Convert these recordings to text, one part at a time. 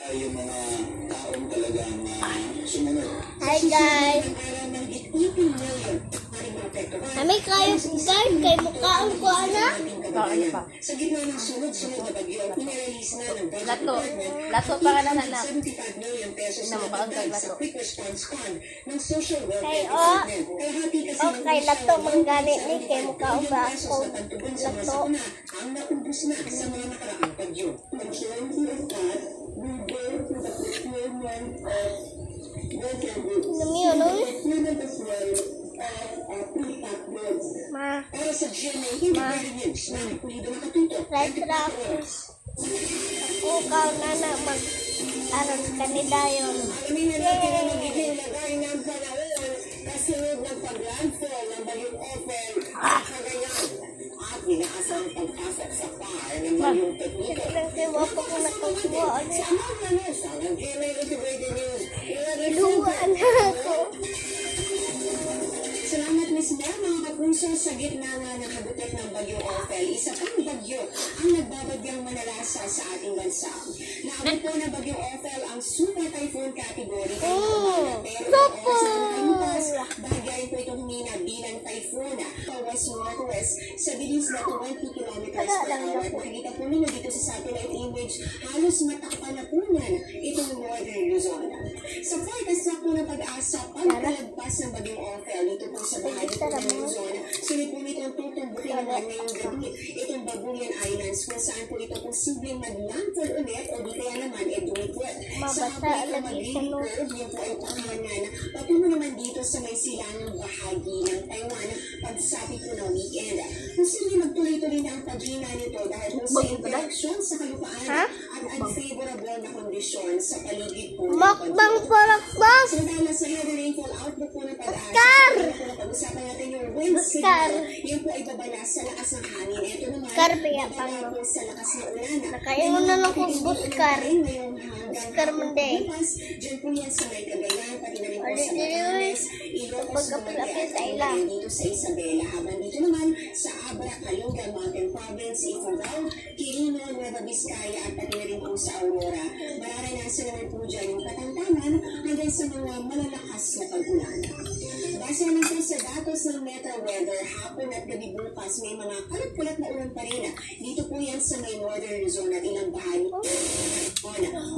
yung mga taong talagang sumunod. Hi guys! Kami kayo guys, kay mukhaan ko ana. Ano pa? Sa gitna ng sunod-sunod na bagyo, pinarelease na ng budget Lato. department Lato pa ka na anak. 75 million pesos na Tingnan mo, dagdag kaunti, sa lato. quick response fund ng social welfare Kay department. Kaya hati kasi ng Okay, lato manggani ni kay mukhaan ba ako. natagtugan sa mga Lato. sakuna ang naubos na sa mga nakaraang bagyo. Majority of that will go to the procurement of water goods. Namiyo no? Procurement as well of pre-packed goods. Ma, Para sa GMA, hindi very news na pulido nakatutok. right rapos. Ako ka na na mag aron kanidayon. Alamin na natin ang magiging lagay ng panahon kasunod ng pag-landfall ng Bagyong Ophel sa Cagayan at inaasang pagpasok sa par ng Bagyong Pepito. Lang kay wapo ko natutuwa. Sa amang nanusa ng GMA Integrated News, Luwa na ako. Salamat Miss Mel, mga kapuso, sa gitna nga ng habutet ng Bagyong Ophel, isa pang bagyo ang nagbabagyang manalasa sa ating bansa. Naabot po ng Bagyong Ophel ang super typhoon category. Bahagyain po itong humina bilang typhoon pa west-northwest sa bilis na 20 kilometers per hour. At makikita po ninyo dito sa satellite image, halos matakpan na po yan itong northern Luzon. Sa forecast po ng pag-asa, pagkalagpas ng Bagyong Ophel dito po sa bahagi po ng Luzon, sunod po nitong tutumbukin naman ngayong gabi itong Babuyan Islands kung saan po ito posibleng mag-landfall ulit o di kaya naman dumikot. Sa Mabasa kapit na lagi sa mag-lead no. curve, yun po ay tahanan patungo naman dito sa may silangang bahagi ng Taiwan pagsapit po ng weekend. Posible magtuloy-tuloy na ang paghina nito dahil po sa interaksyon sa kalupaan at unfavorable na kondisyon sa paligid po ng Mukbang bagyo. palakbang. So dahil nasa heavy rainfall outlook po ng pag-asa, Oscar! pag-usapan natin yung wind Oscar! signal. Yan po ay babala sa lakas ng hangin. Ito naman, Oscar, kaya babala paano? po sa lakas ng ulan. Nakaingon na lang kung Oscar. Oscar Monday. Diyan po yan sa may Cagayan, pati na rin po Adi, sa dili, Batanes, Ilocos, pagkapit-apit sa ila. dito sa Isabela. Habang dito naman sa Abra, Caloocan Mountain Province, Ifugao, Quirino, Nueva Vizcaya, at pati na rin po sa Aurora. Mararanasan naman po dyan yung katantanan hanggang sa mga malalakas na pag-ulan. Base naman po sa datos ng Metro Weather, hapon at gabi bukas, may mga kalat-kalat na ulan pa rin. Dito po yan sa may northern Luzon at ilang bahagi.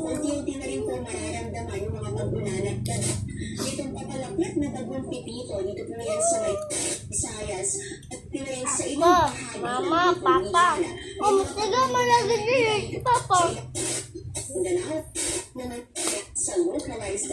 Unti-unti na rin po mararamdaman yung mga pag-ulan at kalat. Ditong papalapit na Bagong Pipito, dito po yan sa may Visayas at rin sa ilang bahagi. Mama, Papa. Tiga malagi din. Papa. Mindanao naman sa localized